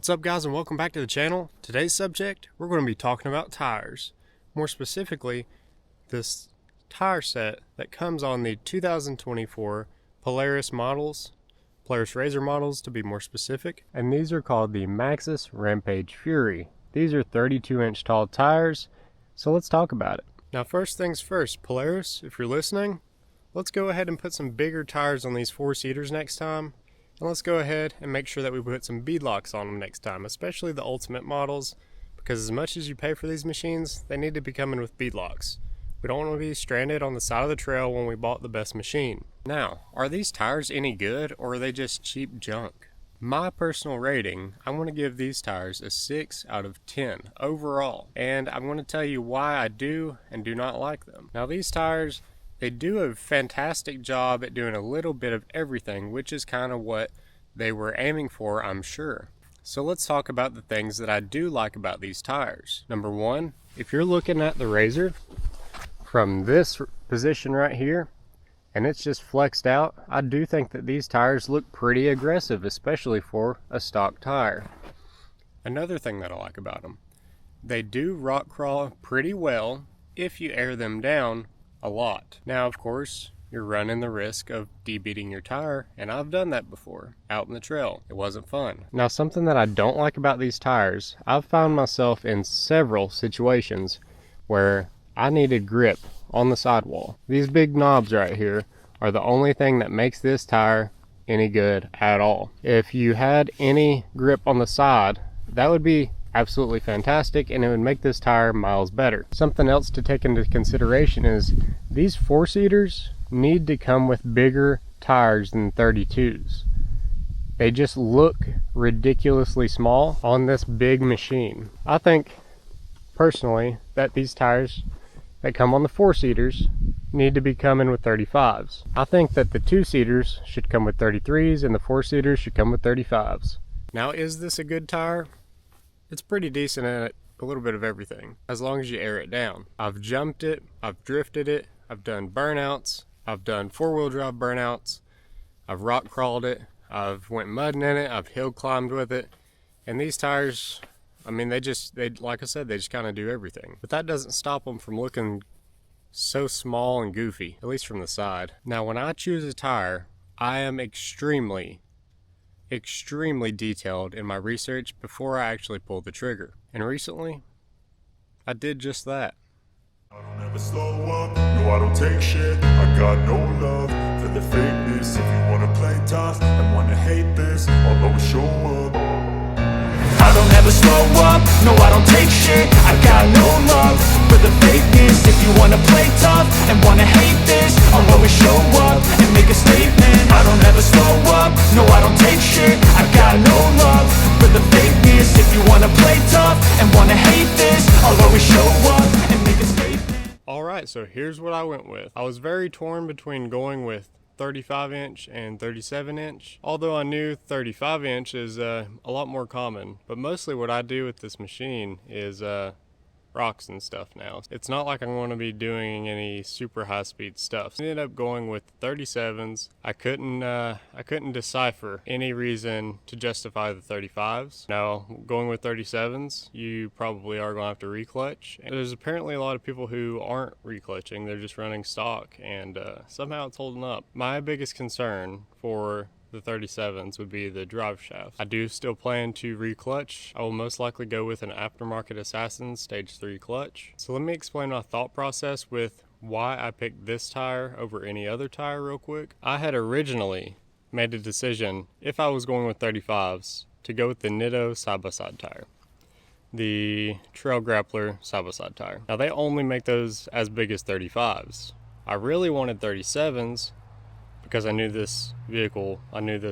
What's up guys, and welcome back to the channel. Today's subject, we're going to be talking about tires. More specifically, this tire set that comes on the 2024 Polaris Rzr models to be more specific. And these are called the Maxxis Rampage Fury. These are 32-inch tall tires, so let's talk about it. Now first things first, Polaris, if you're listening, let's go ahead and put some bigger tires on these four-seaters next time. And let's go ahead and make sure that we put some beadlocks on them next time, especially the Ultimate models, because as much as you pay for these machines, they need to be coming with beadlocks. We don't want to be stranded on the side of the trail when we bought the best machine. Now, are these tires any good, or are they just cheap junk? My personal rating, I'm going to give these tires a 6 out of 10 overall, and I'm going to tell you why I do and do not like them. Now these tires, they do a fantastic job at doing a little bit of everything, which is kind of what they were aiming for, I'm sure. So let's talk about the things that I do like about these tires. Number one, if you're looking at the Rzr from this position right here, and it's just flexed out, I do think that these tires look pretty aggressive, especially for a stock tire. Another thing that I like about them, they do rock crawl pretty well if you air them down a lot. Now of course you're running the risk of de-beating your tire, and I've done that before out in the trail. It wasn't fun. Now something that I don't like about these tires, I've found myself in several situations where I needed grip on the sidewall. These big knobs right here are the only thing that makes this tire any good at all. If you had any grip on the side, that would be absolutely fantastic, and it would make this tire miles better. Something else to take into consideration is these four-seaters need to come with bigger tires than 32s. They just look ridiculously small on this big machine. I think personally that these tires that come on the four-seaters need to be coming with 35s. I think that the two-seaters should come with 33s and the four-seaters should come with 35s. Now, is this a good tire? It's pretty decent at a little bit of everything, as long as you air it down. I've jumped it, I've drifted it, I've done burnouts, I've done four-wheel drive burnouts, I've rock crawled it, I've went mudding in it, I've hill climbed with it, and these tires, I mean, they like I said, they just kind of do everything. But that doesn't stop them from looking so small and goofy, at least from the side. Now, when I choose a tire, I am extremely detailed in my research before I actually pull the trigger. And recently, I did just that. I don't ever slow up, no I don't take shit. I got no love for the fakeness. If you wanna play tough and wanna hate this, I'll always show up. I don't ever slow up, no I don't take shit. I got no love for the fakeness. If you wanna play tough and wanna hate this, I'll always show up and make a statement. I don't ever slow up, no I don't take shit. I got no love for the fakeness. If you wanna play tough and wanna hate this, I'll always show up and make a statement. Alright, so here's what I went with. I was very torn between going with 35-inch and 37-inch, although I knew 35-inch is a lot more common. But mostly what I do with this machine is rocks and stuff now. It's not like I'm going to be doing any super high-speed stuff. So I ended up going with 37s. I couldn't decipher any reason to justify the 35s. Now, going with 37s, you probably are going to have to reclutch. And there's apparently a lot of people who aren't reclutching. They're just running stock, and somehow it's holding up. My biggest concern for the 37s would be the drive shaft. I do still plan to reclutch. I will most likely go with an aftermarket Assassin stage 3 clutch. So let me explain my thought process with why I picked this tire over any other tire real quick. I had originally made a decision, if I was going with 35s, to go with the Nitto side-by-side tire, the Trail Grappler side-by-side tire. Now they only make those as big as 35s. I really wanted 37s because I knew this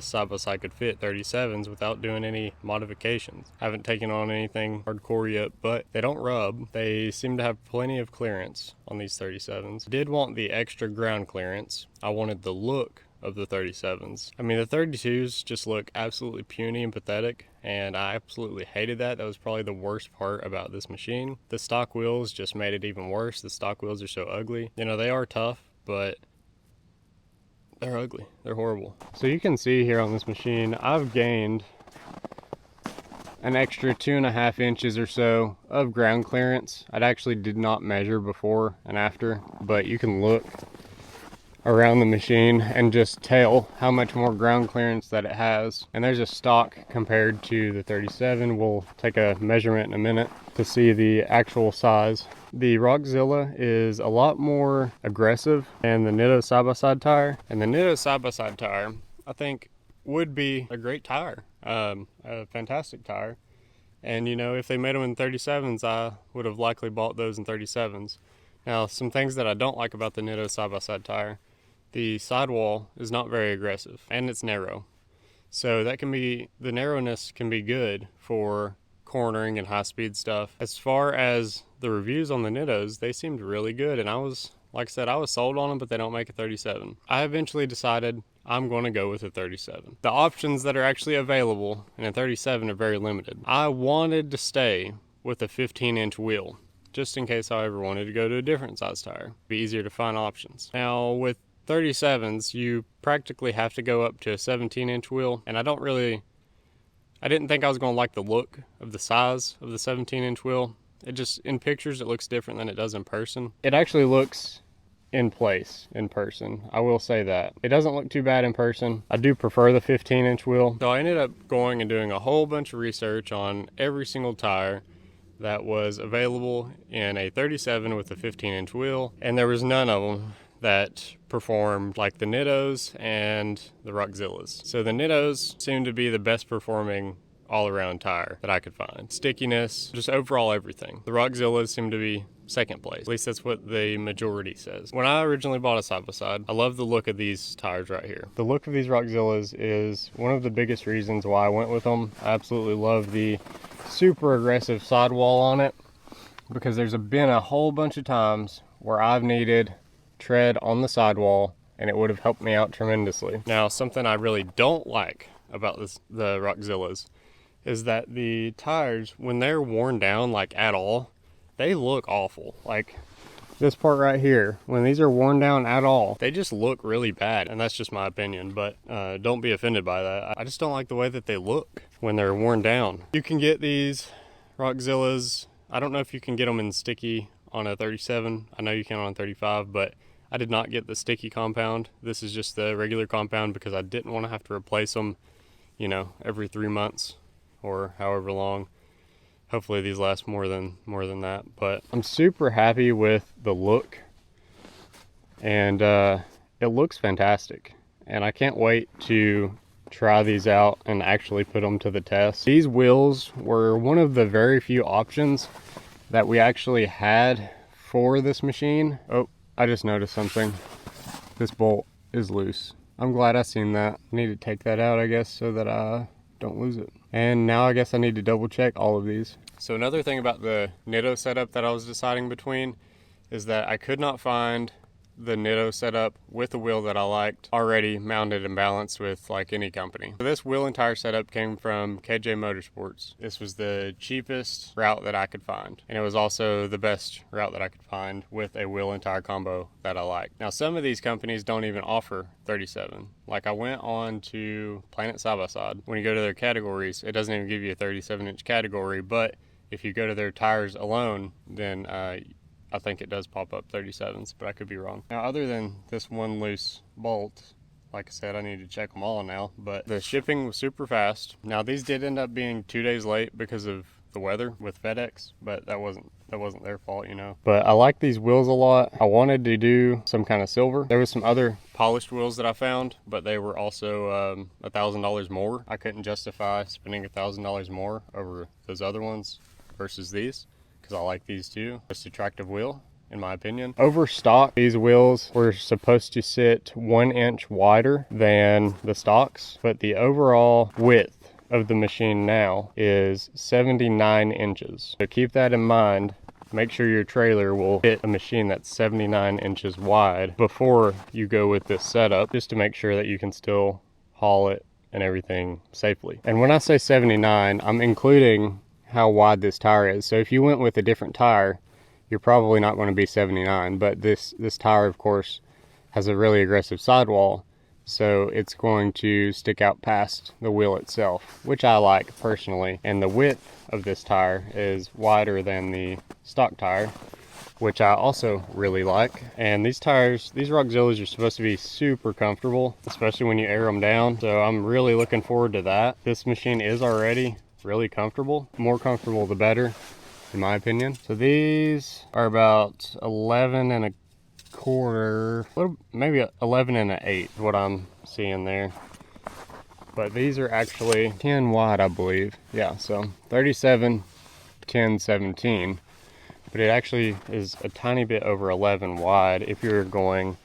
side-by-side could fit 37s without doing any modifications. I haven't taken on anything hardcore yet, but they don't rub. They seem to have plenty of clearance on these 37s. I did want the extra ground clearance. I wanted the look of the 37s. I mean, the 32s just look absolutely puny and pathetic, and I absolutely hated that. That was probably the worst part about this machine. The stock wheels just made it even worse. The stock wheels are so ugly. You know, they are tough, but they're ugly. They're horrible. So you can see here on this machine, I've gained an extra 2.5 inches or so of ground clearance. I actually did not measure before and after, but you can look around the machine and just tell how much more ground clearance that it has. And there's a stock compared to the 37. We'll take a measurement in a minute to see the actual size. The Roxxzilla is a lot more aggressive than the Nitto side-by-side tire. And the Nitto side-by-side tire, I think, would be a great tire, a fantastic tire. And you know, if they made them in 37s, I would have likely bought those in 37s. Now, some things that I don't like about the Nitto side-by-side tire: the sidewall is not very aggressive and it's narrow. So that can be, the narrowness can be good for cornering and high-speed stuff. As far as the reviews on the Nittos, they seemed really good, and I was, like I said, I was sold on them, but they don't make a 37. I eventually decided I'm going to go with a 37. The options that are actually available in a 37 are very limited. I wanted to stay with a 15-inch wheel, just in case I ever wanted to go to a different size tire. It'd be easier to find options. Now, with 37s, you practically have to go up to a 17-inch wheel, and I didn't think I was going to like the look of the size of the 17-inch wheel. It just, in pictures, it looks different than it does in person. It actually looks in place in person, I will say that. It doesn't look too bad in person. I do prefer the 15-inch wheel. So I ended up going and doing a whole bunch of research on every single tire that was available in a 37 with a 15-inch wheel, and there was none of them that performed like the Nittos and the Roxxzillas. So the Nittos seem to be the best performing all-around tire that I could find. Stickiness, just overall everything. The Roxxzillas seem to be second place. At least that's what the majority says. When I originally bought a side-by-side, I love the look of these tires right here. The look of these Roxxzillas is one of the biggest reasons why I went with them. I absolutely love the super aggressive sidewall on it, because there's been a whole bunch of times where I've needed tread on the sidewall and it would have helped me out tremendously. Now, something I really don't like about the Roxxzillas is that the tires, when they're worn down like at all, they look awful. Like this part right here, when these are worn down at all, they just look really bad. And that's just my opinion, but don't be offended by that. I just don't like the way that they look when they're worn down. You can get these Roxxzillas, I don't know if you can get them in sticky on a 37. I know you can on a 35, but I did not get the sticky compound. This is just the regular compound because I didn't want to have to replace them, you know, every 3 months or however long. Hopefully these last more than that, but I'm super happy with the look, and it looks fantastic, and I can't wait to try these out and actually put them to the test. These wheels were one of the very few options that we actually had for this machine. Oh, I just noticed something. This bolt is loose. I'm glad I seen that. I need to take that out, I guess, so that I don't lose it. And now I guess I need to double check all of these. So another thing about the Nitto setup that I was deciding between is that I could not find the Nitto setup with a wheel that I liked already mounted and balanced with like any company. So this wheel and tire setup came from KJ Motorsports. This was the cheapest route that I could find, and it was also the best route that I could find with a wheel and tire combo that I liked. Now, some of these companies don't even offer 37. Like, I went on to Planet Side by Side. When you go to their categories, it doesn't even give you a 37-inch category, but if you go to their tires alone, then I think it does pop up 37s, but I could be wrong. Now, other than this one loose bolt, like I said, I need to check them all now, but the shipping was super fast. Now, these did end up being 2 days late because of the weather with FedEx, but that wasn't their fault, you know. But I like these wheels a lot. I wanted to do some kind of silver. There was some other polished wheels that I found, but they were also $1,000 more. I couldn't justify spending $1,000 more over those other ones versus these, because I like these too. Most attractive wheel, in my opinion. Over stock, these wheels were supposed to sit 1 inch wider than the stocks, but the overall width of the machine now is 79 inches. So keep that in mind. Make sure your trailer will fit a machine that's 79 inches wide before you go with this setup, just to make sure that you can still haul it and everything safely. And when I say 79, I'm including how wide this tire is. So if you went with a different tire, you're probably not going to be 79, but this tire, of course, has a really aggressive sidewall, so it's going to stick out past the wheel itself, which I like personally. And the width of this tire is wider than the stock tire, which I also really like. And these tires, these Roxxzillas, are supposed to be super comfortable, especially when you air them down. So I'm really looking forward to that. This machine is already really comfortable. More comfortable the better, in my opinion. So these are about 11 and a quarter, maybe 11 and an 8, what I'm seeing there. But these are actually 10 wide, I believe. Yeah, so 37, 10, 17. But it actually is a tiny bit over 11 wide if you're going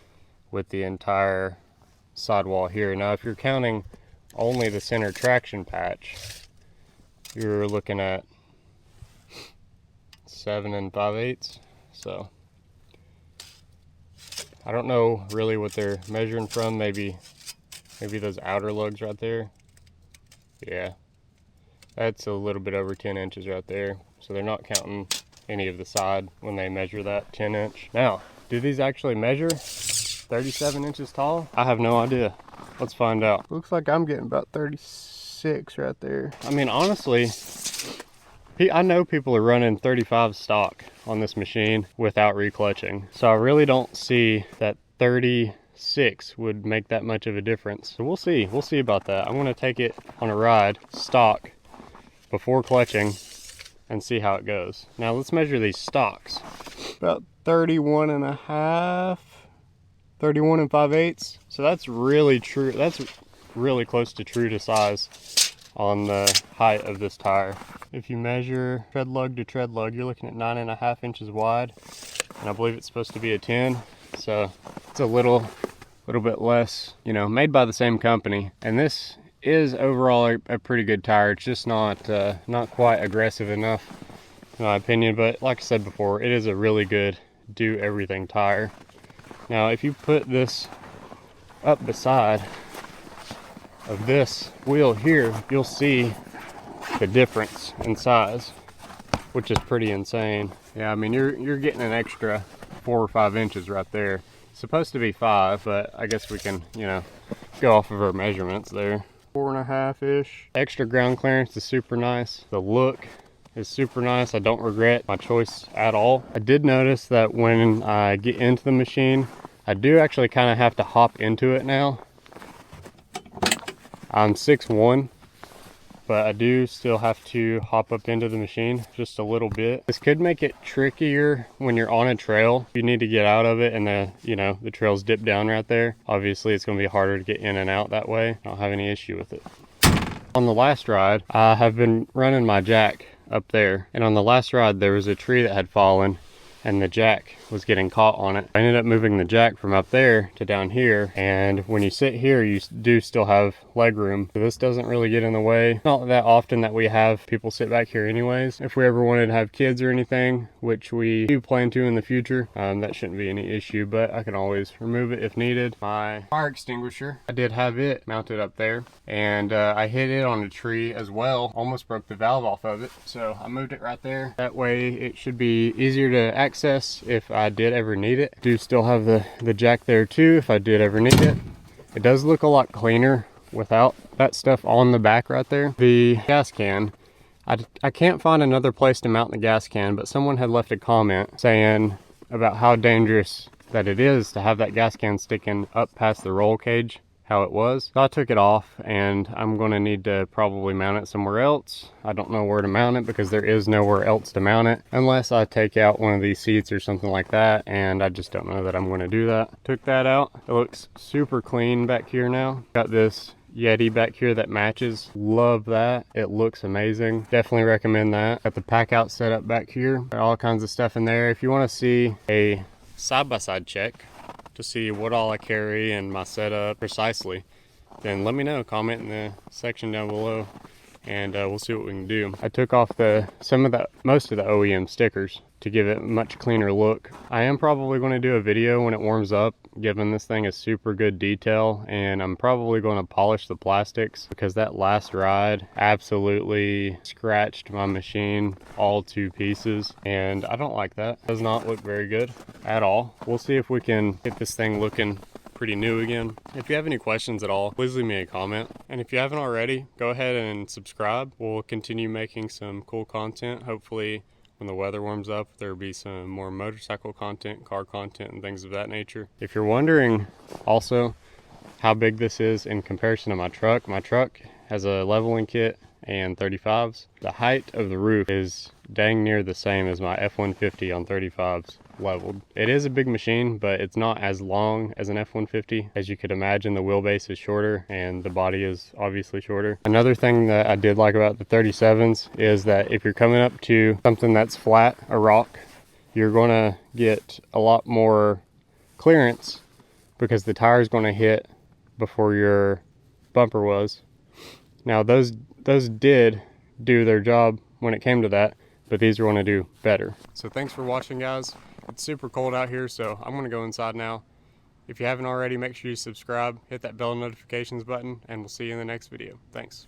with the entire sidewall here. Now, if you're counting only the center traction patch, you're looking at 7 and 5/8. So I don't know really what they're measuring from. Maybe those outer lugs right there. Yeah, that's a little bit over 10 inches right there. So they're not counting any of the side when they measure that 10 inch. Now, do these actually measure 37 inches tall? I have no idea. Let's find out. Looks like I'm getting about 36 right there. I mean, honestly, I know people are running 35 stock on this machine without reclutching. So I really don't see that 36 would make that much of a difference. So we'll see about that. I'm gonna take it on a ride stock before clutching and see how it goes. Now let's measure these stocks. About 31 and a half, 31 and 5/8. So that's really true. That's really close to true to size on the height of this tire. If you measure tread lug to tread lug, you're looking at 9.5 inches wide. And I believe it's supposed to be a 10. So it's a little bit less, you know, made by the same company. And this is overall a pretty good tire. It's just not quite aggressive enough, in my opinion. But like I said before, it is a really good do everything tire. Now, if you put this up beside of this wheel here, you'll see the difference in size, which is pretty insane. Yeah, I mean, you're getting an extra 4 or 5 inches right there. It's supposed to be 5, but I guess we can, you know, go off of our measurements there. 4.5-ish. Extra ground clearance is super nice. The look is super nice. I don't regret my choice at all. I did notice that when I get into the machine, I do actually kind of have to hop into it now. I'm 6'1", but I do still have to hop up into the machine just a little bit. This could make it trickier when you're on a trail. You need to get out of it and the trails dip down right there. Obviously it's going to be harder to get in and out that way. I don't have any issue with it. On the last ride, I have been running my jack up there, and on the last ride there was a tree that had fallen and the jack was getting caught on it. I ended up moving the jack from up there to down here, and when you sit here you do still have leg room, so this doesn't really get in the way. Not that often that we have people sit back here anyways. If we ever wanted to have kids or anything, which we do plan to in the future, that shouldn't be any issue, but I can always remove it if needed. My fire extinguisher, I did have it mounted up there, and I hit it on a tree as well. Almost broke the valve off of it, so I moved it right there. That way it should be easier to access if I did ever need it. Do still have the jack there too if I did ever need it. It does look a lot cleaner without that stuff on the back right there. The gas can, I can't find another place to mount the gas can, but someone had left a comment saying about how dangerous that it is to have that gas can sticking up past the roll cage how it was. So I took it off, and I'm going to need to probably mount it somewhere else. I don't know where to mount it because there is nowhere else to mount it unless I take out one of these seats or something like that, and I just don't know that I'm going to do that. Took that out. It looks super clean back here now. Got this Yeti back here that matches. Love that. It looks amazing. Definitely recommend that. Got the pack out set up back here. Got all kinds of stuff in there. If you want to see a side-by-side check to see what all I carry and my setup precisely, then let me know. Comment in the section down below, and we'll see what we can do. I took off most of the OEM stickers to give it a much cleaner look. I am probably going to do a video when it warms up, given this thing is super good detail, and I'm probably going to polish the plastics because that last ride absolutely scratched my machine all to pieces, and I don't like that. It does not look very good at all. We'll see if we can get this thing looking pretty new again. If you have any questions at all, please leave me a comment. And if you haven't already, go ahead and subscribe. We'll continue making some cool content. Hopefully when the weather warms up, there'll be some more motorcycle content, car content, and things of that nature. If you're wondering also how big this is in comparison to my truck has a leveling kit and 35s. The height of the roof is dang near the same as my F-150 on 35s leveled. It is a big machine, but it's not as long as an F-150. As you could imagine, the wheelbase is shorter and the body is obviously shorter. Another thing that I did like about the 37s is that if you're coming up to something that's flat, a rock, you're gonna get a lot more clearance because the tire is gonna hit before your bumper was. Now those did do their job when it came to that, but these are going to do better. So thanks for watching, guys. It's super cold out here, so I'm going to go inside now. If you haven't already, make sure you subscribe, hit that bell notifications button, and we'll see you in the next video. Thanks.